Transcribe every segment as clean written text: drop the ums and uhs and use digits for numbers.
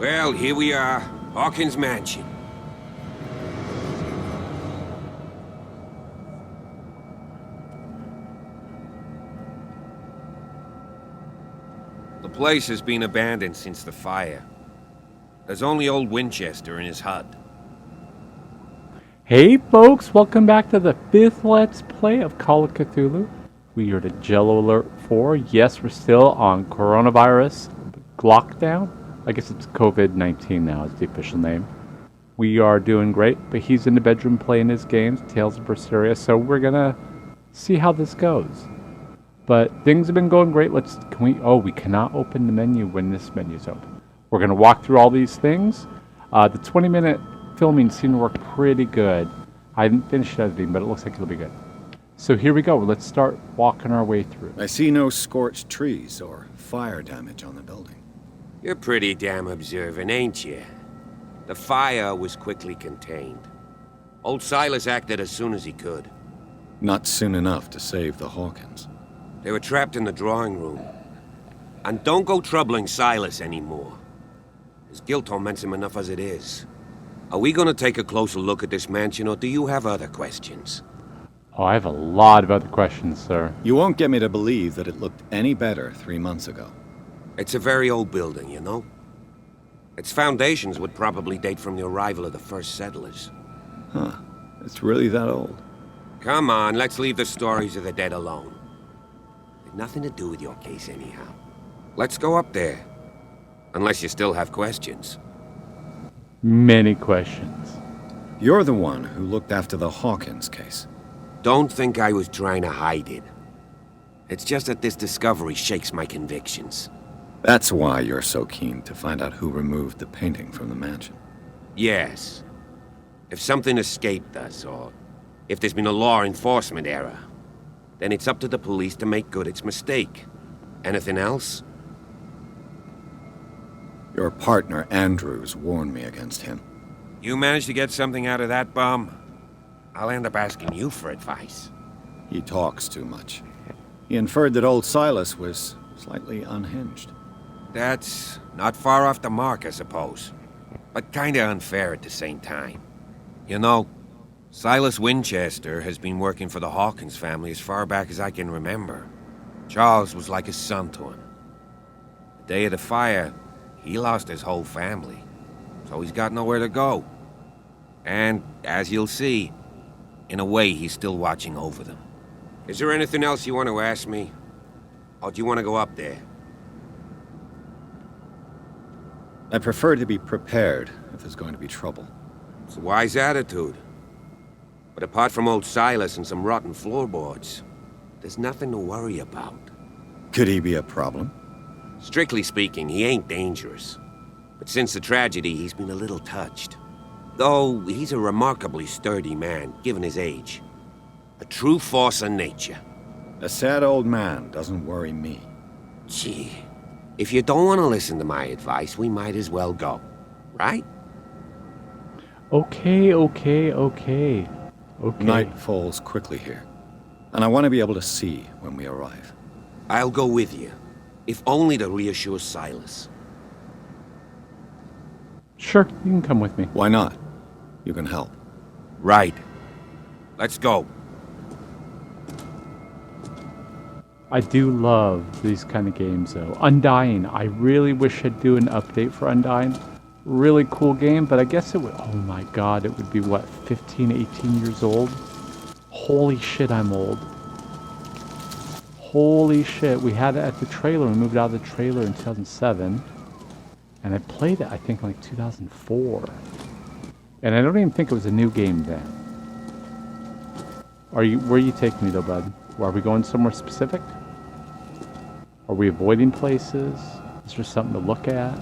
Well, here we are. Hawkins Mansion. The place has been abandoned since the fire. There's only old Winchester in his hut. Hey folks, welcome back to the 5th Let's Play of Call of Cthulhu. We are at Jello Alert 4. Yes, we're still on coronavirus lockdown. I guess it's COVID-19 now is the official name. We are doing great, but he's in the bedroom playing his games, Tales of Berseria, so we're gonna see how this goes. But things have been going great. We cannot open the menu when this menu's open. We're gonna walk through all these things. The 20-minute filming seemed to work pretty good. I haven't finished editing, but it looks like it'll be good. So here we go. Let's start walking our way through. I see no scorched trees or fire damage on the building. You're pretty damn observant, ain't you? The fire was quickly contained. Old Silas acted as soon as he could. Not soon enough to save the Hawkins. They were trapped in the drawing room. And don't go troubling Silas anymore. His guilt torments him enough as it is. Are we gonna take a closer look at this mansion, or do you have other questions? Oh, I have a lot of other questions, sir. You won't get me to believe that it looked any better 3 months ago. It's a very old building, you know? Its foundations would probably date from the arrival of the first settlers. Huh. It's really that old. Come on, let's leave the stories of the dead alone. They've nothing to do with your case anyhow. Let's go up there. Unless you still have questions. Many questions. You're the one who looked after the Hawkins case. Don't think I was trying to hide it. It's just that this discovery shakes my convictions. That's why you're so keen to find out who removed the painting from the mansion. Yes. If something escaped us, or if there's been a law enforcement error, then it's up to the police to make good its mistake. Anything else? Your partner, Andrews, warned me against him. You managed to get something out of that bum? I'll end up asking you for advice. He talks too much. He inferred that old Silas was slightly unhinged. That's not far off the mark, I suppose. But kinda unfair at the same time. You know, Silas Winchester has been working for the Hawkins family as far back as I can remember. Charles was like a son to him. The day of the fire, he lost his whole family, so he's got nowhere to go. And, as you'll see, in a way, he's still watching over them. Is there anything else you want to ask me? Or do you want to go up there? I prefer to be prepared if there's going to be trouble. It's a wise attitude. But apart from old Silas and some rotten floorboards, there's nothing to worry about. Could he be a problem? Strictly speaking, he ain't dangerous. But since the tragedy, he's been a little touched. Though, he's a remarkably sturdy man, given his age. A true force of nature. A sad old man doesn't worry me. Gee, if you don't want to listen to my advice, we might as well go. Right? Okay. Night falls quickly here, and I want to be able to see when we arrive. I'll go with you, if only to reassure Silas. Sure, you can come with me. Why not? You can help. Right. Let's go. I do love these kind of games, though. Undying. I really wish I'd do an update for Undying. Really cool game, but I guess it would... Oh my god, it would be, what, 15, 18 years old? Holy shit, I'm old. Holy shit. We had it at the trailer. We moved out of the trailer in 2007. And I played it, I think, in like 2004. And I don't even think it was a new game then. Where are you taking me, though, bud? Are we going somewhere specific? Are we avoiding places? Is there something to look at?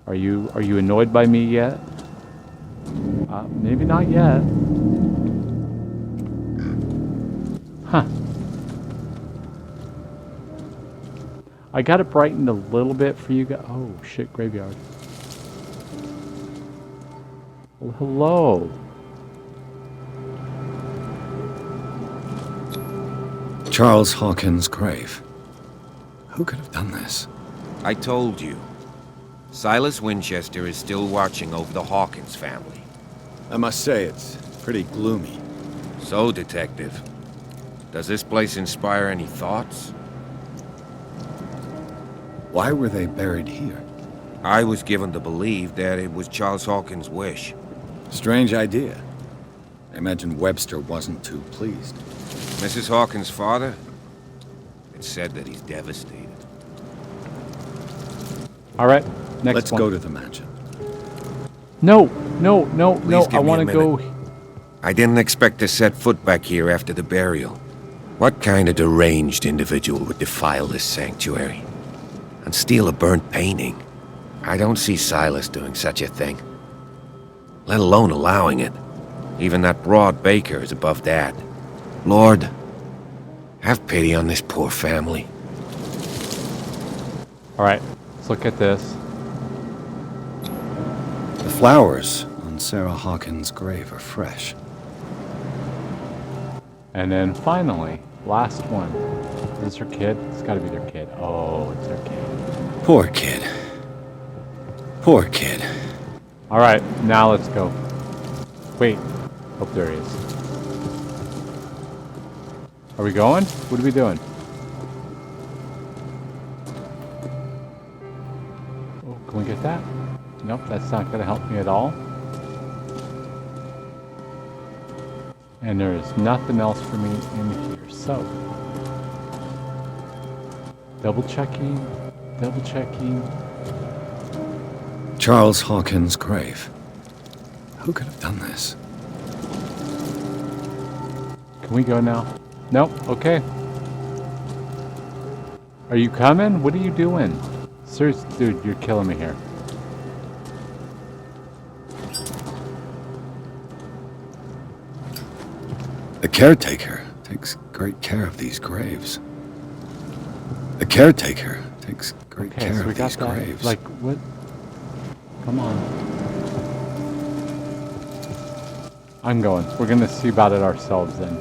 Are you annoyed by me yet? Maybe not yet. Huh. I got it brightened a little bit for you guys. Oh, shit, graveyard. Well, hello. Charles Hawkins' grave. Who could have done this? I told you. Silas Winchester is still watching over the Hawkins family. I must say, it's pretty gloomy. So, Detective, does this place inspire any thoughts? Why were they buried here? I was given to believe that it was Charles Hawkins' wish. Strange idea. I imagine Webster wasn't too pleased. Mrs. Hawkins' father? It's said that he's devastated. All right, next Let's one. go to the mansion. No. Please give I me want a to go. I didn't expect to set foot back here after the burial. What kind of deranged individual would defile this sanctuary? And steal a burnt painting? I don't see Silas doing such a thing. Let alone allowing it. Even that broad baker is above that. Lord, have pity on this poor family. All right, let's look at this. The flowers on Sarah Hawkins' grave are fresh. And then finally, last one. Is this her kid? It's got to be their kid. Oh, it's their kid. Poor kid. Poor kid. All right, now let's go. Wait. Oh, there he is. Are we going? What are we doing? Oh, can we get that? Nope, that's not going to help me at all. And there is nothing else for me in here. So, double checking. Charles Hawkins' grave. Who could have done this? Can we go now? Nope, okay. Are you coming? What are you doing? Seriously, dude, you're killing me here. The caretaker takes great care of these graves. The caretaker takes great Okay, care so we of got these that. graves. Like, what? Come on. I'm going. We're gonna see about it ourselves then.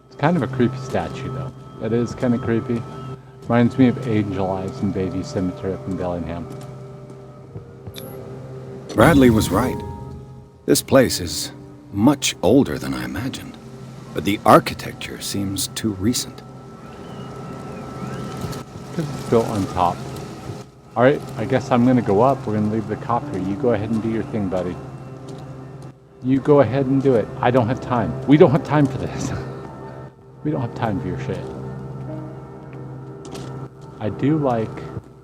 It's kind of a creepy statue, though. That is kind of creepy. Reminds me of Angel Eyes and Baby Cemetery up in Bellingham. Bradley was right. This place is much older than I imagined, but the architecture seems too recent. Because it's built on top. Alright, I guess I'm gonna go up. We're gonna leave the cop here. You go ahead and do your thing, buddy. You go ahead and do it. I don't have time. We don't have time for this. We don't have time for your shit. I do like...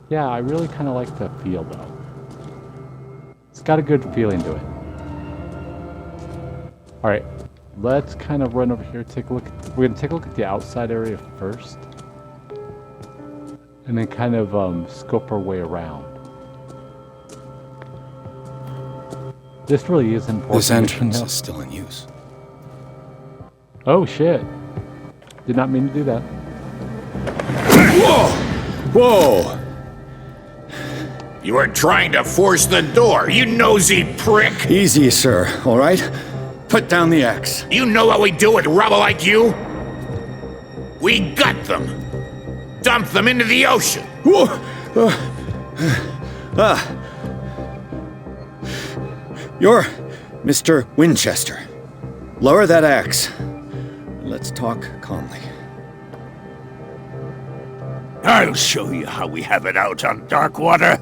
Yeah, I really kind of like the feel, though. It's got a good feeling to it. Alright, let's kind of run over here, take a look. We're gonna take a look at the outside area first. And then kind of scope our way around. This really is important. This entrance is still in use. Oh shit. Did not mean to do that. Whoa! You were trying to force the door, you nosy prick! Easy, sir, all right? Put down the axe. You know what we do with rubble like you? We gut them. Dump them into the ocean. Whoa! You're Mr. Winchester. Lower that axe. Let's talk calmly. I'll show you how we have it out on Darkwater.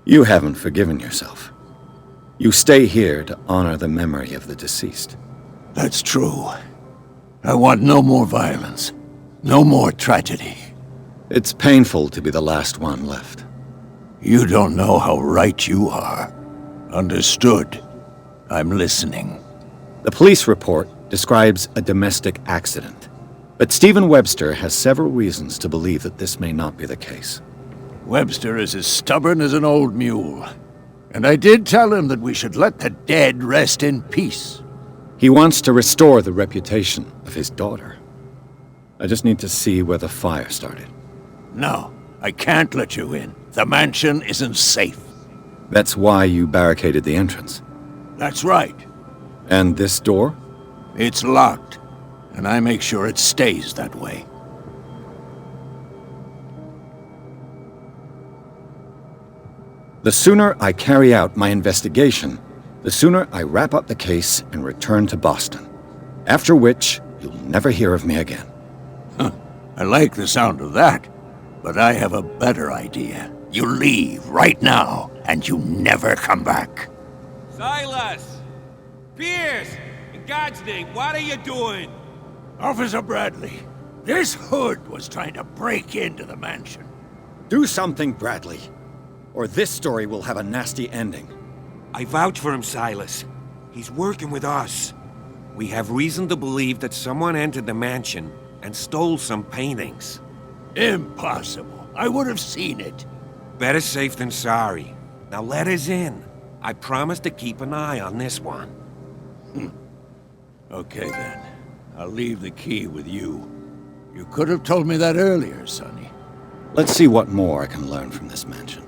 You haven't forgiven yourself. You stay here to honor the memory of the deceased. That's true. I want no more violence. No more tragedy. It's painful to be the last one left. You don't know how right you are. Understood. I'm listening. The police report describes a domestic accident, but Stephen Webster has several reasons to believe that this may not be the case. Webster is as stubborn as an old mule. And I did tell him that we should let the dead rest in peace. He wants to restore the reputation of his daughter. I just need to see where the fire started. No, I can't let you in. The mansion isn't safe. That's why you barricaded the entrance. That's right. And this door? It's locked, and I make sure it stays that way. The sooner I carry out my investigation, the sooner I wrap up the case and return to Boston. After which, you'll never hear of me again. I like the sound of that, but I have a better idea. You leave right now, and you never come back. Silas! Pierce! In God's name, what are you doing? Officer Bradley, this hood was trying to break into the mansion. Do something, Bradley, or this story will have a nasty ending. I vouch for him, Silas. He's working with us. We have reason to believe that someone entered the mansion and stole some paintings. Impossible. I would have seen it. Better safe than sorry. Now let us in. I promise to keep an eye on this one. Okay then. I'll leave the key with you. You could have told me that earlier, Sonny. Let's see what more I can learn from this mansion.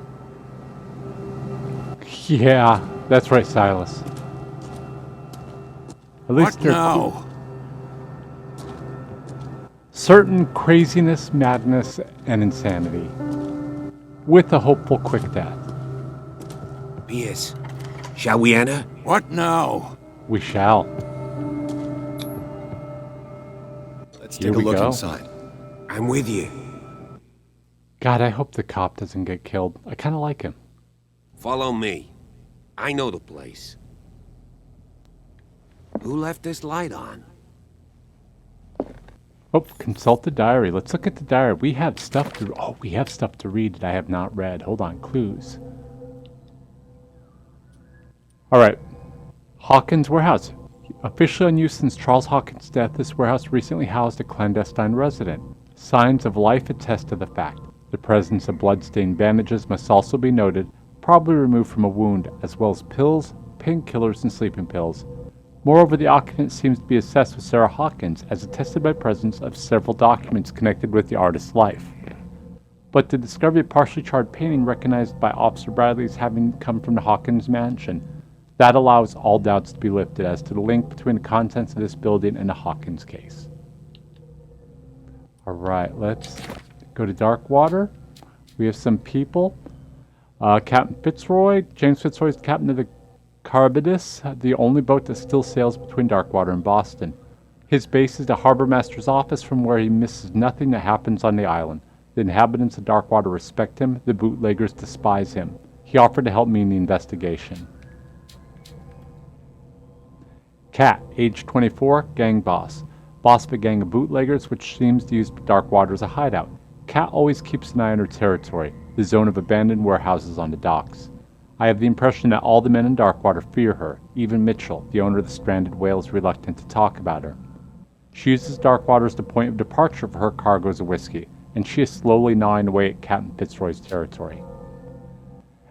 Yeah, that's right, Silas. At least What now? certain craziness, madness, and insanity, with a hopeful quick death. Pierce, shall we enter? What now? We shall. Let's Here take a we look go. inside. I'm with you. God, I hope the cop doesn't get killed. I kind of like him. Follow me. I know the place. Who left this light on? Oh, consult the diary. Let's look at the diary. We have stuff to... Oh, we have stuff to read that I have not read. Hold on, clues. Alright. Hawkins Warehouse. Officially unused since Charles Hawkins' death, this warehouse recently housed a clandestine resident. Signs of life attest to the fact. The presence of blood-stained bandages must also be noted, probably removed from a wound, as well as pills, painkillers, and sleeping pills. Moreover, the occupant seems to be assessed with Sarah Hawkins, as attested by presence of several documents connected with the artist's life. But the discovery of partially charred painting recognized by Officer Bradley as having come from the Hawkins Mansion. That allows all doubts to be lifted as to the link between the contents of this building and the Hawkins case. Alright, let's go to Darkwater. We have some people. Captain Fitzroy. James Fitzroy is the captain of the Carbidus, the only boat that still sails between Darkwater and Boston. His base is the harbor master's office, from where he misses nothing that happens on the island. The inhabitants of Darkwater respect him, the bootleggers despise him. He offered to help me in the investigation. Cat, age 24, gang boss. Boss of a gang of bootleggers which seems to use Darkwater as a hideout. Cat always keeps an eye on her territory, the zone of abandoned warehouses on the docks. I have the impression that all the men in Darkwater fear her. Even Mitchell, the owner of the stranded whale, is reluctant to talk about her. She uses Darkwater as the point of departure for her cargoes of whiskey, and she is slowly gnawing away at Captain Fitzroy's territory.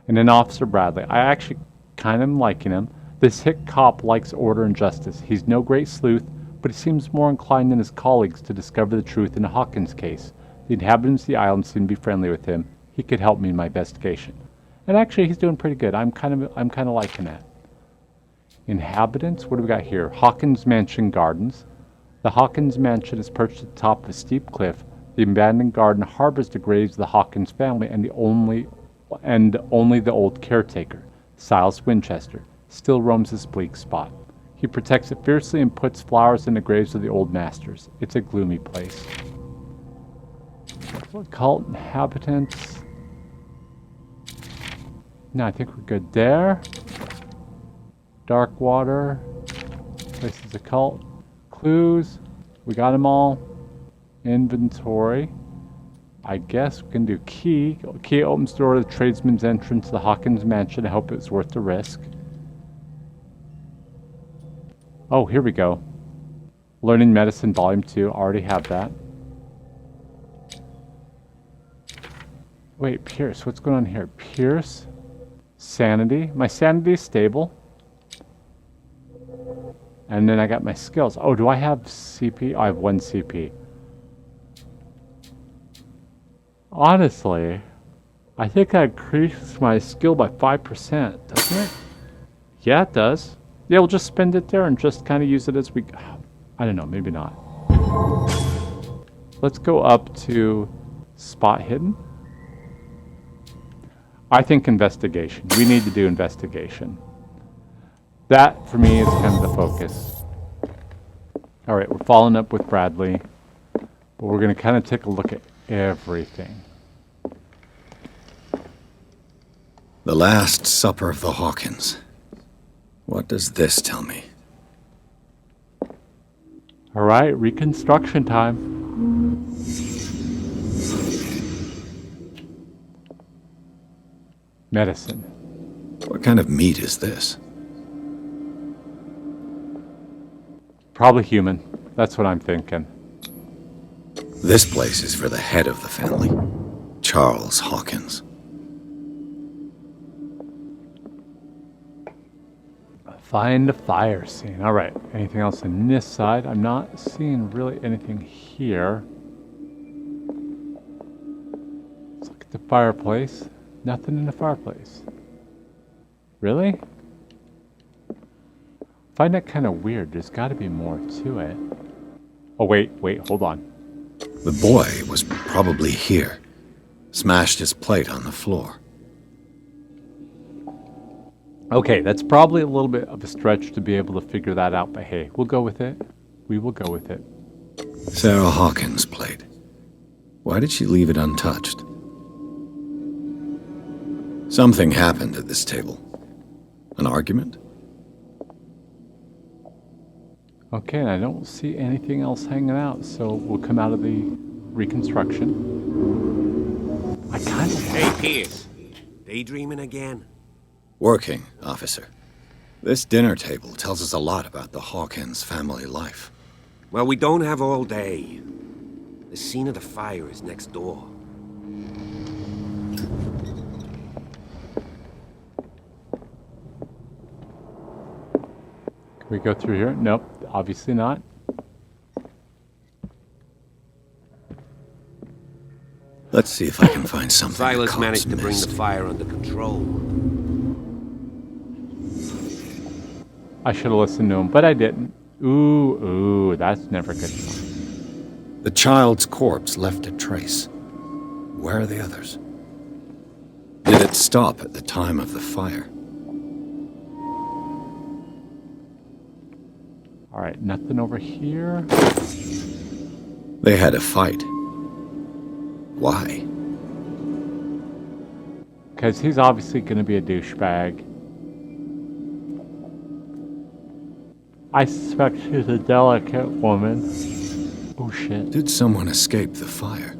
And then Officer Bradley. I actually kind of am liking him. This hick cop likes order and justice. He's no great sleuth, but he seems more inclined than his colleagues to discover the truth in the Hawkins case. The inhabitants of the island seem to be friendly with him. He could help me in my investigation. And actually, he's doing pretty good. I'm kind of liking that. Inhabitants, what do we got here? Hawkins Mansion Gardens. The Hawkins Mansion is perched at the top of a steep cliff. The abandoned garden harbors the graves of the Hawkins family and only the old caretaker, Silas Winchester, still roams this bleak spot. He protects it fiercely and puts flowers in the graves of the old masters. It's a gloomy place. Occult inhabitants. No, I think we're good there. Darkwater. Places occult. Clues. We got them all. Inventory. I guess we can do key. Key opens the door to the tradesman's entrance to the Hawkins Mansion. I hope it's worth the risk. Oh, here we go. Learning Medicine Volume 2. Already have that. Wait, Pierce. What's going on here? Pierce. Sanity. My sanity is stable. And then I got my skills. Oh, do I have CP? Oh, I have 1 CP. Honestly, I think I increased my skill by 5%, doesn't it? Yeah, it does. Yeah, we'll just spend it there and just kind of use it as we... I don't know, maybe not. Let's go up to Spot Hidden. I think investigation. We need to do investigation. That, for me, is kind of the focus. Alright, we're following up with Bradley. But we're going to kind of take a look at everything. The Last Supper of the Hawkins. What does this tell me? Alright, reconstruction time. Medicine. What kind of meat is this? Probably human. That's what I'm thinking. This place is for the head of the family, Charles Hawkins. Find a fire scene. Alright, anything else on this side? I'm not seeing really anything here. Let's look at the fireplace. Nothing in the fireplace. Really? Find that kind of weird. There's got to be more to it. Oh, wait, hold on. The boy was probably here. Smashed his plate on the floor. Okay, that's probably a little bit of a stretch to be able to figure that out, but hey, we'll go with it. We will go with it. Sarah Hawkins' plate. Why did she leave it untouched? Something happened at this table. An argument? Okay, and I don't see anything else hanging out, so we'll come out of the reconstruction. I kind of... Hey, Pierce. Daydreaming again? Working, officer. This dinner table tells us a lot about the Hawkins family life. Well, we don't have all day. The scene of the fire is next door. Can we go through here? Nope, obviously not. Let's see if I can find something. Silas managed to bring the fire under control. I should have listened to him, but I didn't. Ooh, that's never good fun. The child's corpse left a trace. Where are the others? Did it stop at the time of the fire? Alright, nothing over here. They had a fight. Why? Because he's obviously going to be a douchebag. I suspect she's a delicate woman. Oh shit. Did someone escape the fire?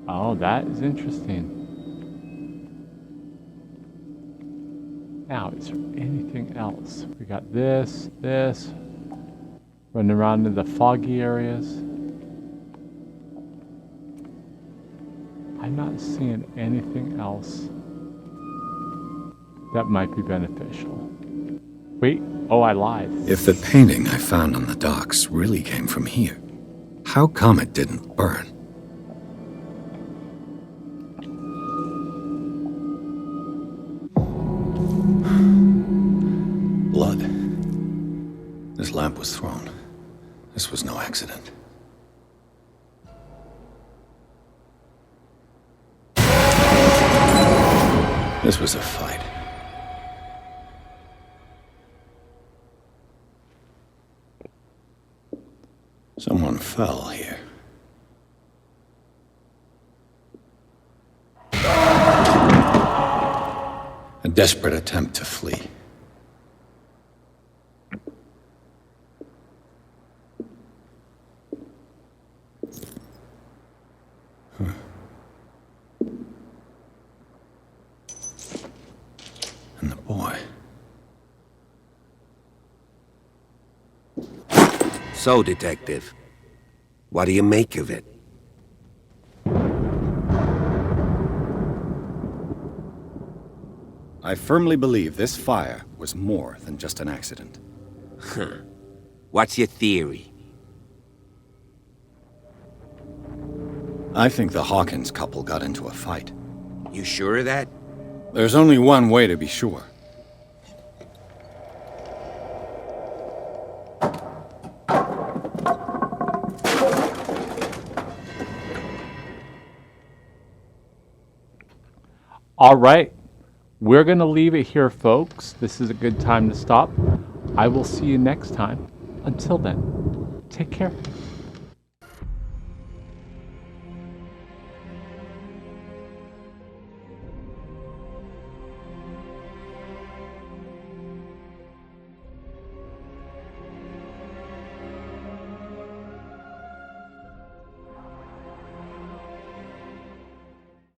Oh, that is interesting. Now, is there anything else? We got this. Running around in the foggy areas. I'm not seeing anything else that might be beneficial. Wait, oh, I lied. If the painting I found on the docks really came from here, how come it didn't burn? Blood. This lamp was thrown. This was no accident. This was a fight. Someone fell here. A desperate attempt to flee. And the boy. So, Detective, what do you make of it? I firmly believe this fire was more than just an accident. What's your theory? I think the Hawkins couple got into a fight. You sure of that? There's only one way to be sure. All right. We're going to leave it here, folks. This is a good time to stop. I will see you next time. Until then, take care.